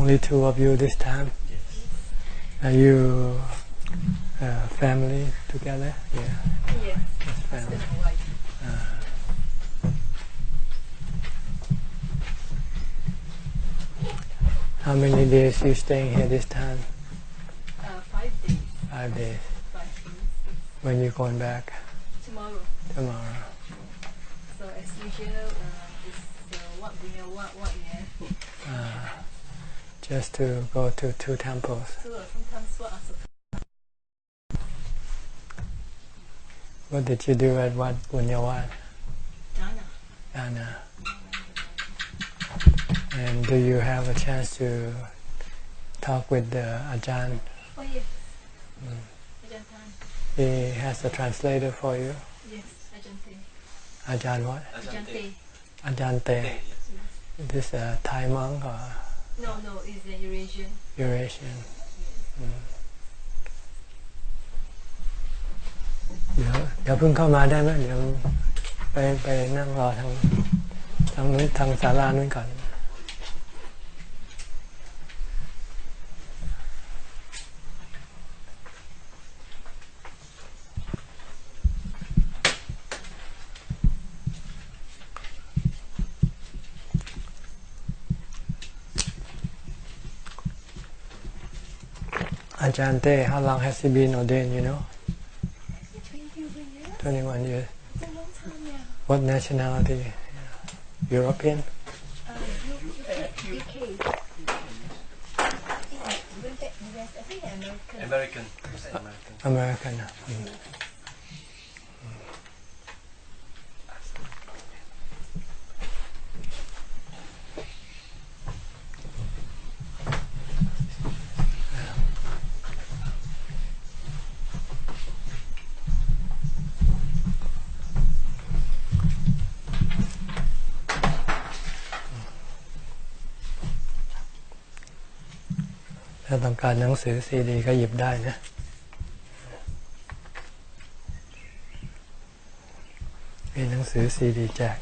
Only two of you this time? Yes. Are you family together? Yeah. Yes. Just family. Husband and wife. How many days you staying here this time? 5 days. 5 days. 5 days. When you going back? Tomorrow. Tomorrow. So as usual, it's Wat Yannasangwararam. Just to go to 2 temples. So sometimes what are What did you do at Wat Yannasangwararam? Dana. And do you have a chance to talk with the Ajahn? Oh yes. Ajahn. He has a translator for you? Yes, Ajahn. Ajahn what? Ajahn. Ajahn Te. Yes. Is this a Thai monk or No, it's an Eurasian. Eurasian? Yes. เดี๋ยวเพิ่งเข้ามาได้ไหมเดี๋ยวไปนั่งรอทางนู้นทางศาลานู้นก่อน Ajahn Te, how long has he been ordained, you know? 21 years. It's a long time, yeah. What nationality? European? UK. I think American. American. American.ถ้าต้องการหนังสือซีดีก็หยิบได้นะมีหนังสือซีดีแจก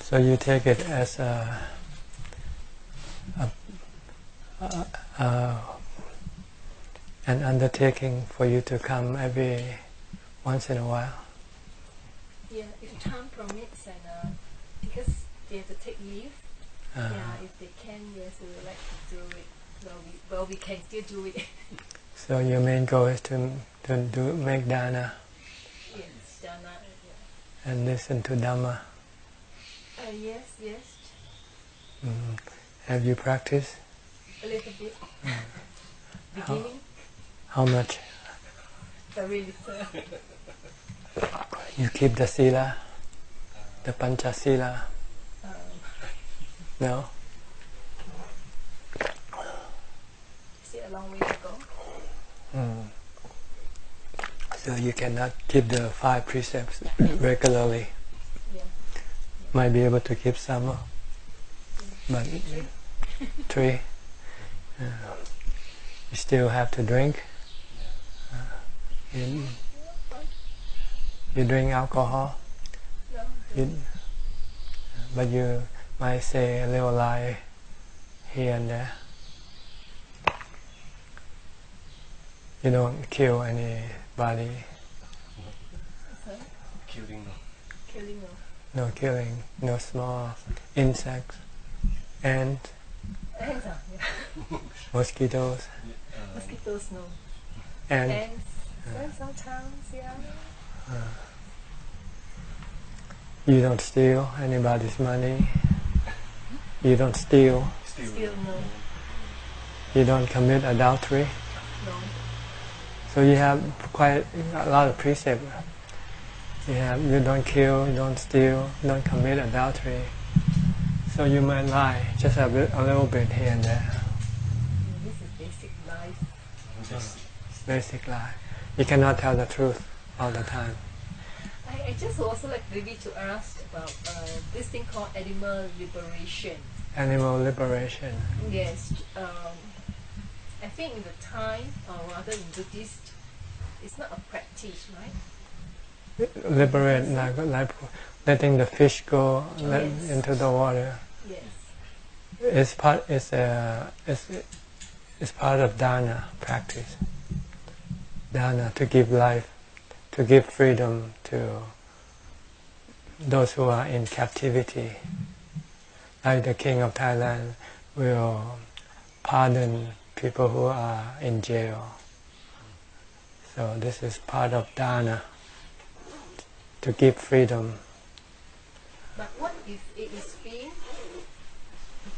So you take it as an undertaking for you to come every once in a while. Yeah, if time permits and because they have to take leave. Yeah, if they can, yes, we would like to do it. Well, we can still do it. So your main goal is to make dana Yes, Dana. Yeah. and listen to Dhamma. Yes. Have you practiced? A little bit. Beginning. How much? Very little. You keep the sila, the pancha sila? No? Still a long way to go. So you cannot keep the 5 precepts regularly. Yeah. Might be able to keep some, but 3. You still have to drink. You drink alcohol. No. But you might say a little lie here and there. You don't kill anybody. Killing. Killing. No killing. No small insects. Ants. Ants, yeah. Mosquitoes. Mosquitoes, no. Ants. Ants sometimes, yeah. You don't steal anybody's money. You don't steal. Still no. You don't commit adultery. No. So you have quite a lot of precepts. You don't kill, you don't steal, you don't commit adultery. So you might lie just a little bit here and there. This is basic life. Basic lie. You cannot tell the truth all the time. I just also like maybe to ask about this thing called animal liberation. Animal liberation. Yes. I think in the time, or rather in Buddhist it's not a practice, right? Liberate, like letting the fish go Yes. into the water. Yes. It's part of dana practice. Dana, to give life, to give freedom to those who are in captivity. Like the King of Thailand will pardon people who are in jail. So this is part of dana, to give freedom. But what if it is being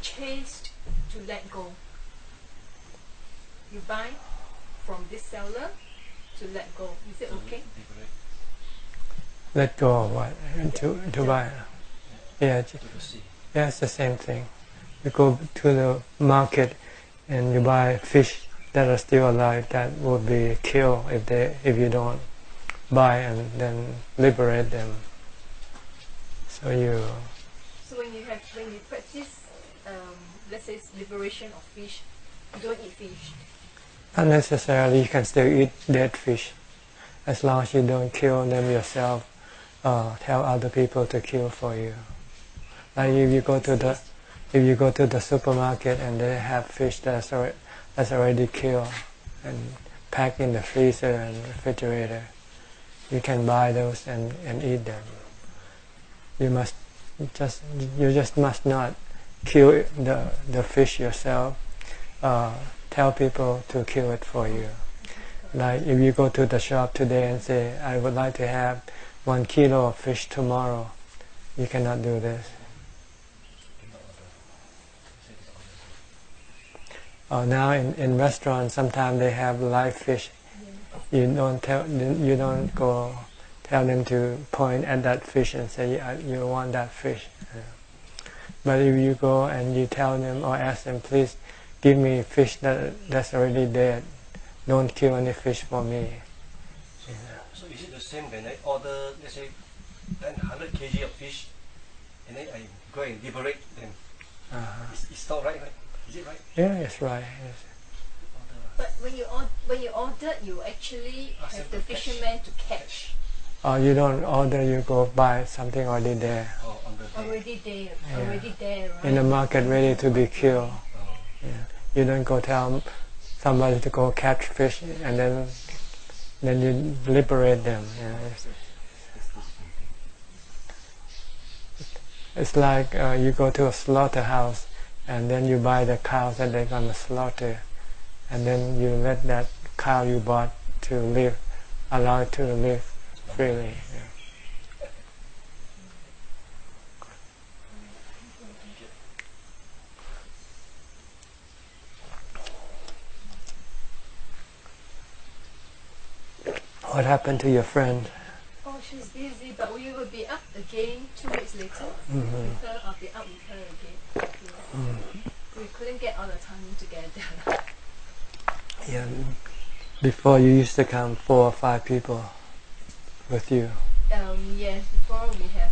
chased to let go? You buy from this seller to let go. Is it okay? Let go of what? To buy? Yeah, yeah, it's the same thing. You go to the market and you buy fish that are still alive that would be killed if you don't buy and then liberate them. So when you practice, let's say liberation of fish, you don't eat fish. not necessarily. You can still eat dead fish, as long as you don't kill them yourself. Tell other people to kill for you. Like if you go to the supermarket and they have fish that's already killed and packed in the freezer and refrigerator, you can buy those and eat them. You just must not kill the fish yourself. Tell people to kill it for you. Like if you go to the shop today and say, I would like to have 1 kilo of fish tomorrow, you cannot do this. Now in restaurants, sometimes they have live fish. You don't go tell them to point at that fish and say you want that fish. But if you go and you tell them or ask them, please give me fish that's already dead. Don't kill any fish for me. So is it the same when I order, let's say, 100 kg of fish, and then I go and liberate them? It's not right? Is it right? Yeah, it's right. Yes. But when you order, you actually have the fisherman to catch. You don't order, you go buy something already there. Already there, right? In the market, ready to be killed. Yeah. You don't go tell somebody to go catch fish and then you liberate them. Yeah. It's like you go to a slaughterhouse and then you buy the cows that they're going to slaughter, and then you let that cow you bought to live, allow it to live freely. Yeah. What happened to your friend? Oh, she's busy, but we will be up again 2 weeks later. Mm-hmm. I'll be up with her again. Yes. We couldn't get all the time together. Yeah. Before you used to come 4 or 5 people with you. Yes, before we have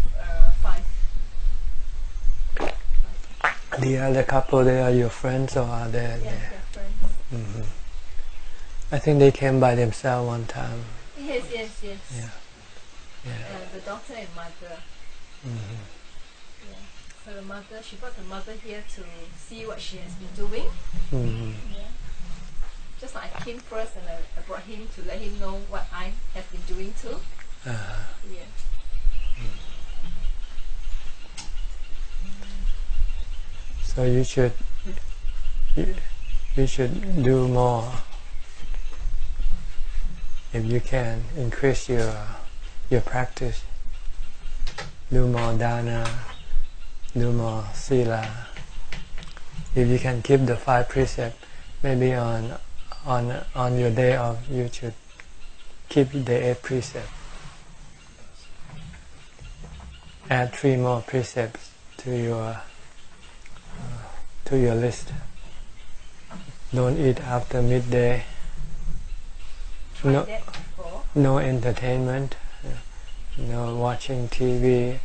5. The other couple, they are your friends or are they? Yeah, they're friends. Mm-hmm. I think they came by themselves one time. Yes. Yeah. The daughter and mother. Mm-hmm. Yeah. So the mother, she brought the mother here to see what she has been doing. Mm-hmm. Yeah. Just like I came first and I brought him to let him know what I have been doing too. Yeah. So you should do more. If you can increase your practice, do more dana, do more sila. If you can keep the 5 precepts, maybe on your day off you should keep the 8 precepts. Add 3 more precepts to your list. Don't eat after midday. No entertainment, no watching TV,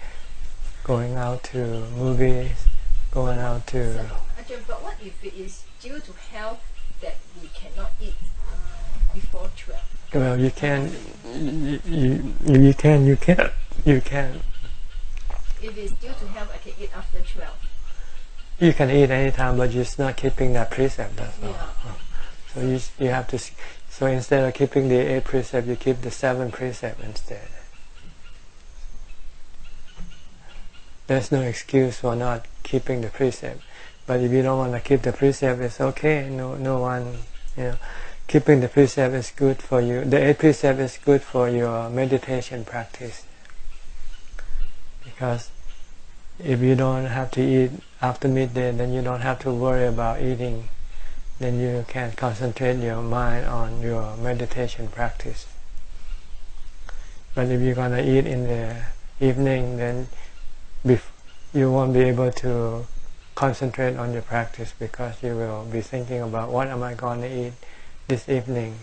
going out to movies, going out to... So, Ajahn, but what if it is due to health that we cannot eat before 12. Well, you can. You can. If it's due to health, I can eat after 12. You can eat anytime, but you're not keeping that precept. That's all. Yeah. So you have to. So instead of keeping the 8 precept, you keep the 7 precept instead. There's no excuse for not keeping the precept. But if you don't want to keep the precept, it's okay. No one, keeping the precept is good for you. The 8 precept is good for your meditation practice. Because if you don't have to eat after midday, then you don't have to worry about eating. Then you can concentrate your mind on your meditation practice. But if you're going to eat in the evening, then you won't be able to concentrate on your practice, because you will be thinking about what am I going to eat this evening,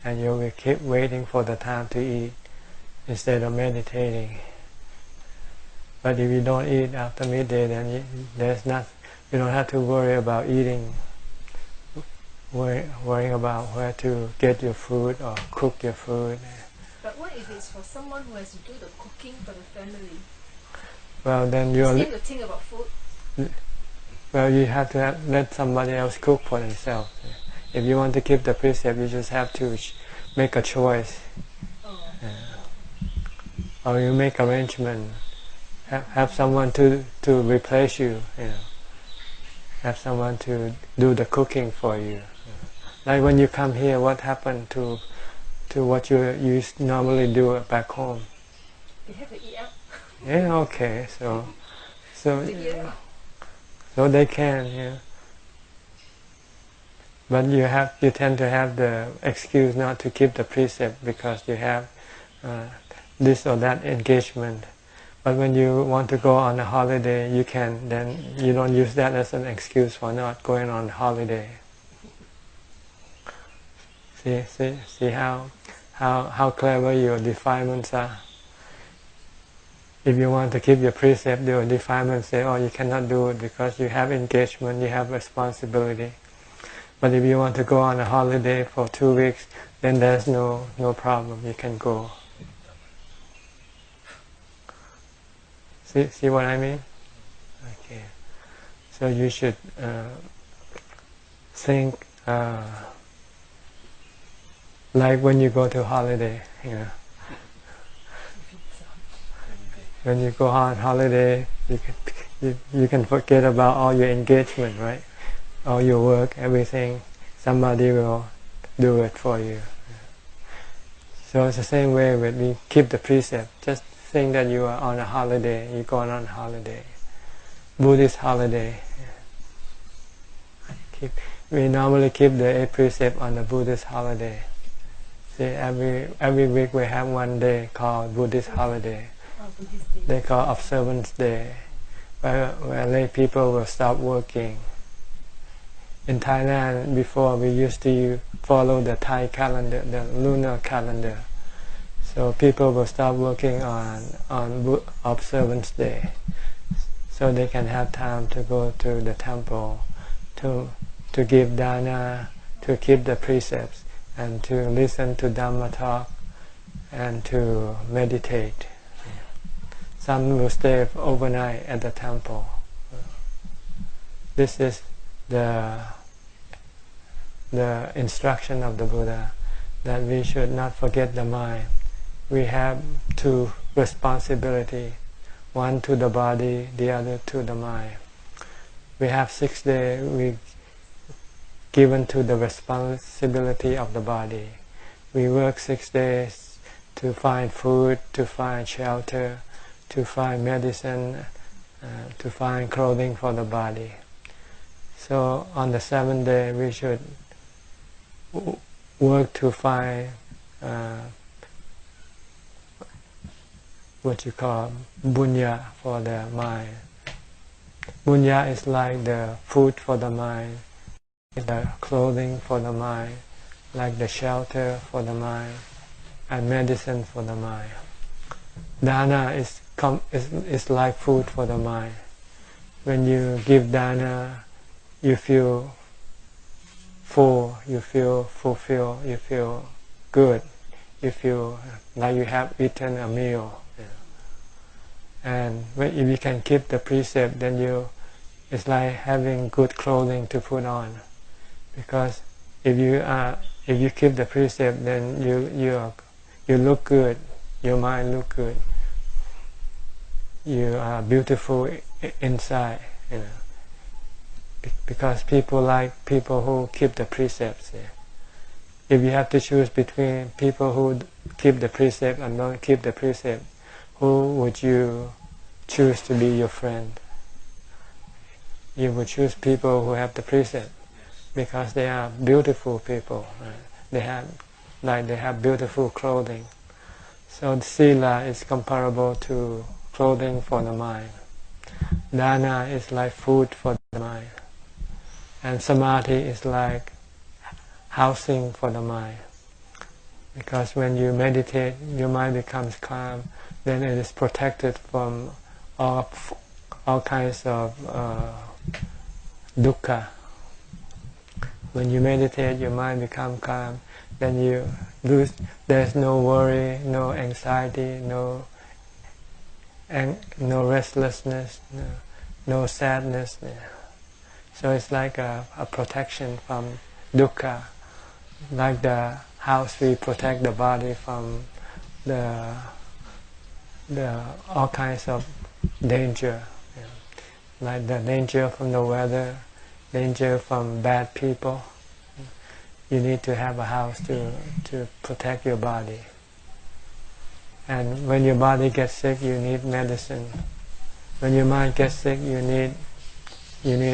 and you will keep waiting for the time to eat instead of meditating. But if you don't eat after midday, then you don't have to worry about eating, worrying about where to get your food or cook your food. But what if it's for someone who has to do the cooking for the family? Well, then Still to think about food. Well, you have to let somebody else cook for themselves. If you want to keep the precept, you just have to make a choice. Or you make arrangement. Have someone to replace you. Have someone to do the cooking for you. Like when you come here, what happened to what you normally do back home? You have to eat out. Yeah, okay. So they can, But you tend to have the excuse not to keep the precept because you have this or that engagement. But when you want to go on a holiday, you can. Then you don't use that as an excuse for not going on holiday. See how clever your defilements are. If you want to keep your precept, your defilements say, "Oh, you cannot do it because you have engagement, you have responsibility." But if you want to go on a holiday for 2 weeks, then there's no problem. You can go. See what I mean? Okay. So you should think like when you go to holiday. When you go on holiday, you can forget about all your engagement, right? All your work, everything. Somebody will do it for you. So it's the same way when we keep the precept. Just think that you are on a holiday. You're going on holiday, Buddhist holiday. We normally keep the 8 precept on the Buddhist holiday. See, every week we have one day called Buddhist holiday. They call observance day, where lay people will stop working. In Thailand, before we used to follow the Thai calendar, the lunar calendar. So people will stop working on observance day, so they can have time to go to the temple, to give dana, to keep the precepts, and to listen to Dhamma talk, and to meditate. Some will stay overnight at the temple. This is the instruction of the Buddha, that we should not forget the mind. We have 2 responsibilities, one to the body, the other to the mind. We have 6 days we given to the responsibility of the body. We work 6 days to find food, to find shelter, to find medicine, to find clothing for the body. So on the 7th day we should work to find what you call bunya for the mind. Bunya is like the food for the mind, the clothing for the mind, like the shelter for the mind, and medicine for the mind. Dana is like food for the mind. When you give dana, you feel full, you feel fulfilled, you feel good, you feel like you have eaten a meal. And if you can keep the precept, then it's like having good clothing to put on. Because if you keep the precept, then you look good, your mind look good, you are beautiful inside, because people like people who keep the precepts. If you have to choose between people who keep the precept and don't keep the precept, who would you choose to be your friend? You would choose people who have the precept, because they are beautiful people. They have beautiful clothing. So the sila is comparable to clothing for the mind. Dana is like food for the mind. And samadhi is like housing for the mind. Because when you meditate, your mind becomes calm, then it is protected from all kinds of dukkha. When you meditate, your mind becomes calm, then there's no worry, no anxiety, no restlessness, no sadness. So it's like a protection from dukkha, like the house we protect the body from the all kinds of danger, like the danger from the weather, danger from bad people. You need to have a house to protect your body. And when your body gets sick, you need medicine. When your mind gets sick, you need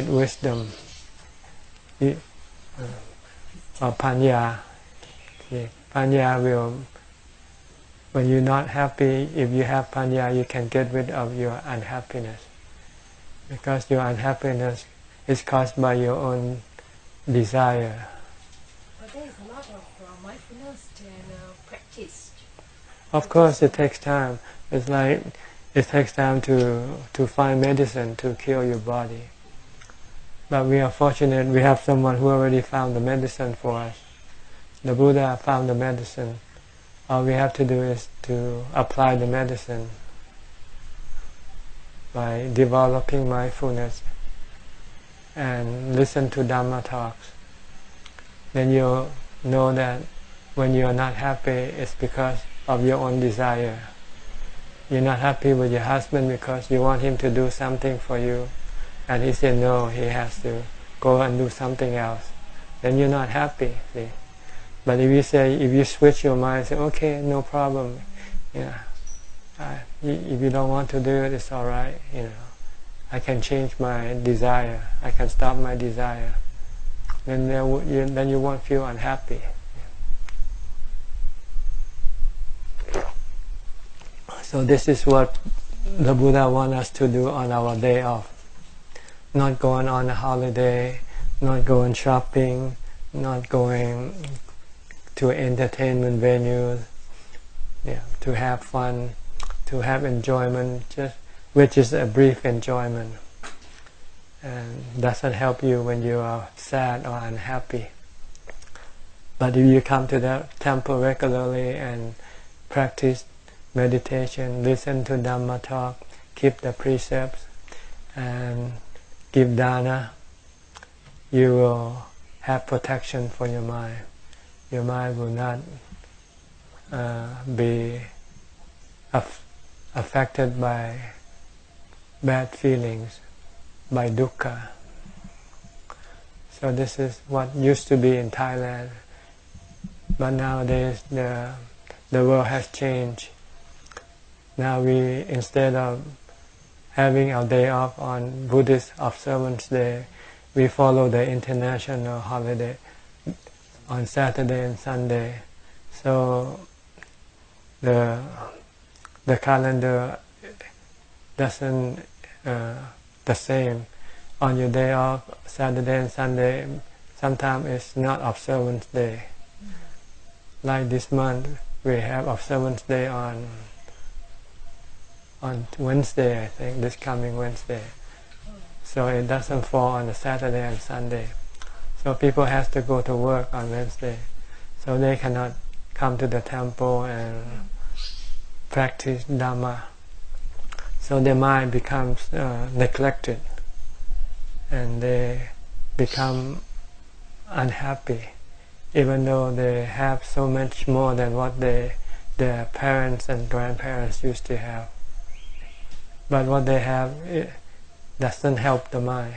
wisdom, or panya. Panya will, when you're not happy, if you have panya, you can get rid of your unhappiness. Because your unhappiness is caused by your own desire. But there is a lot of mindfulness and practice. Of course, it takes time. It's like it takes time to find medicine to cure your body. But we are fortunate, we have someone who already found the medicine for us. The Buddha found the medicine. All we have to do is to apply the medicine by developing mindfulness and listen to Dhamma talks. Then you'll know that when you are not happy, it's because of your own desire. You're not happy with your husband because you want him to do something for you, and he said no, he has to go and do something else. Then you're not happy. See? But if you switch your mind, say, okay, no problem. If you don't want to do it, it's all right. I can change my desire. I can stop my desire. Then you won't feel unhappy. So this is what the Buddha wants us to do on our day off. Not going on a holiday, not going shopping, not going to entertainment venues, to have fun, to have enjoyment, which is a brief enjoyment, and doesn't help you when you are sad or unhappy. But if you come to the temple regularly and practice meditation, listen to Dhamma talk, keep the precepts, and give dana, you will have protection for your mind. Your mind will not be affected by bad feelings, by dukkha. So this is what used to be in Thailand, but nowadays the world has changed. Now instead of having our day off on Buddhist Observance Day, we follow the international holiday on Saturday and Sunday. So the calendar doesn't the same. On your day off, Saturday and Sunday, sometimes it's not observance day. Like this month, we have observance day on Wednesday, I think, this coming Wednesday. So it doesn't fall on a Saturday and Sunday. So people have to go to work on Wednesday, so they cannot come to the temple and practice Dhamma. So their mind becomes neglected, and they become unhappy, even though they have so much more than what their parents and grandparents used to have. But what they have, it doesn't help the mind.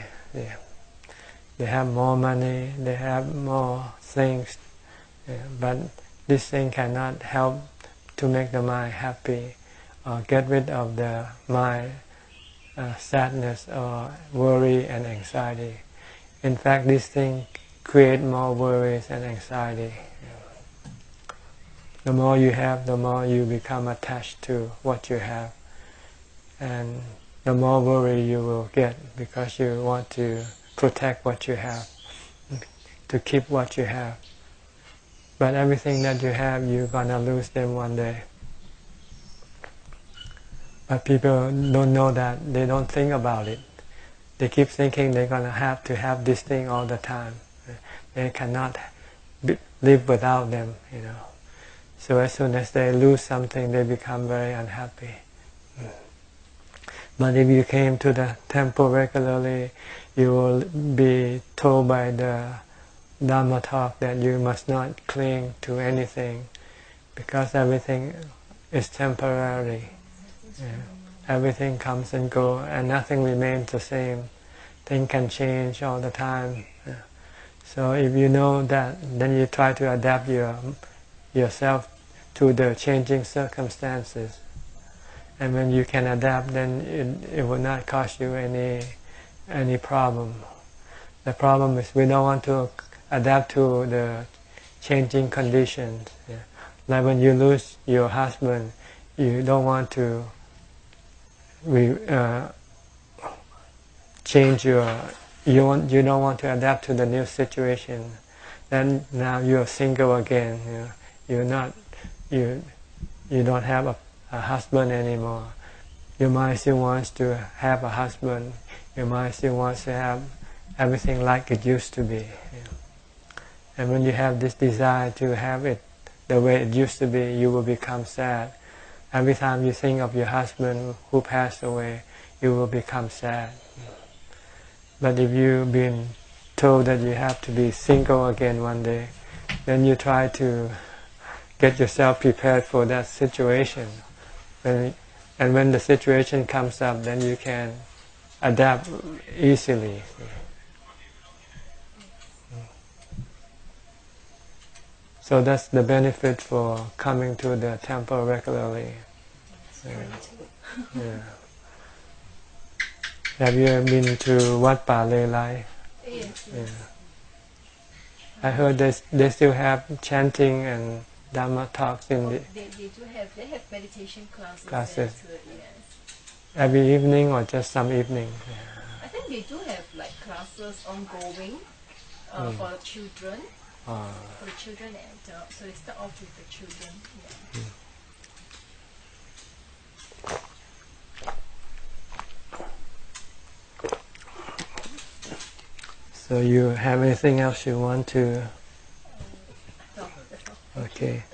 They have more money, they have more things, but this thing cannot help to make the mind happy or get rid of the mind sadness or worry and anxiety. In fact, this thing create more worries and anxiety. The more you have, the more you become attached to what you have, and the more worry you will get, because you want to protect what you have, to keep what you have. But everything that you have, you're gonna lose them one day. But people don't know that. They don't think about it. They keep thinking they're gonna have to have this thing all the time. They cannot live without them, So as soon as they lose something, they become very unhappy. But if you came to the temple regularly, you will be told by the Dhamma talk that you must not cling to anything, because everything is temporary. Everything comes and goes, and nothing remains the same. Things can change all the time. So if you know that, then you try to adapt yourself to the changing circumstances. And when you can adapt, then it will not cause you any problem. The problem is we don't want to adapt to the changing conditions. Like when you lose your husband, you don't want to change you don't want to adapt to the new situation. Then now you're single again. You don't have a husband anymore. Your mind still wants to have a husband. Your mind still wants to have everything like it used to be. And when you have this desire to have it the way it used to be, you will become sad. Every time you think of your husband who passed away, you will become sad. But if you've been told that you have to be single again one day, then you try to get yourself prepared for that situation. And when the situation comes up, then you can adapt easily. So that's the benefit for coming to the temple regularly. Yeah. Have you ever been to Wat Yannasangwararam? Yes. Yeah. I heard they still have chanting and Dhamma talks in the... They do have, they have meditation classes. There too, yes. Every evening or just some evening? I think they do have like classes ongoing for the children. For the children and adults. So they start off with the children. Yeah. So you have anything else you want to... No. Okay.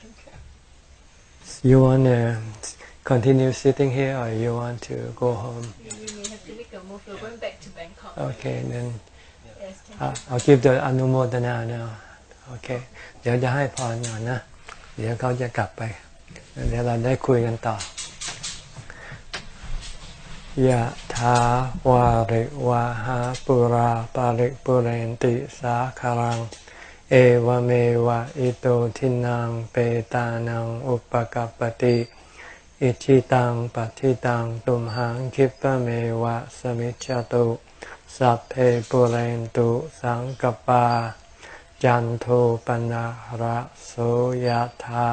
You want to continue sitting here, or you want to go home? We may have to make a move. We're going back to Bangkok. Okay, then Yes, I'll give the Anumodana now. โอเค เดี๋ยวจะให้พรก่อนนะ เดี๋ยวเขาจะกลับไป เดี๋ยวเราได้คุยกันต่อยะถาวาริวาหาปุราปาริปุเรนติสาคารัง เอวเมวะอิโตทินังเปตานังอุปกัปปติอิชิตังปัฏฐิตังตุมหังคิปะเมวะสมิจจตุสัพเพปุเรนตุสังกปาจันโทปนะระโสยถา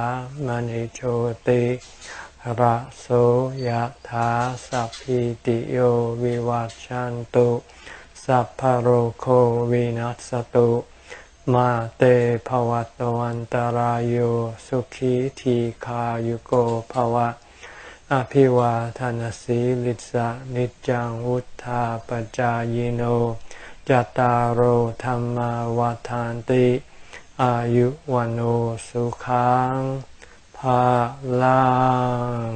มณิโชติระโสยถาสัพพิติโยวิวัชชันตุสัพพะโรโควินัสตุมาเตภวัตวันตรายโยสุขีทีขายุโกภวะอภิวาทานสีลิสะนิจังวุธาปจายโน จัตตารโอธรรมวาทานติอายุวันโอสุขังภาลัง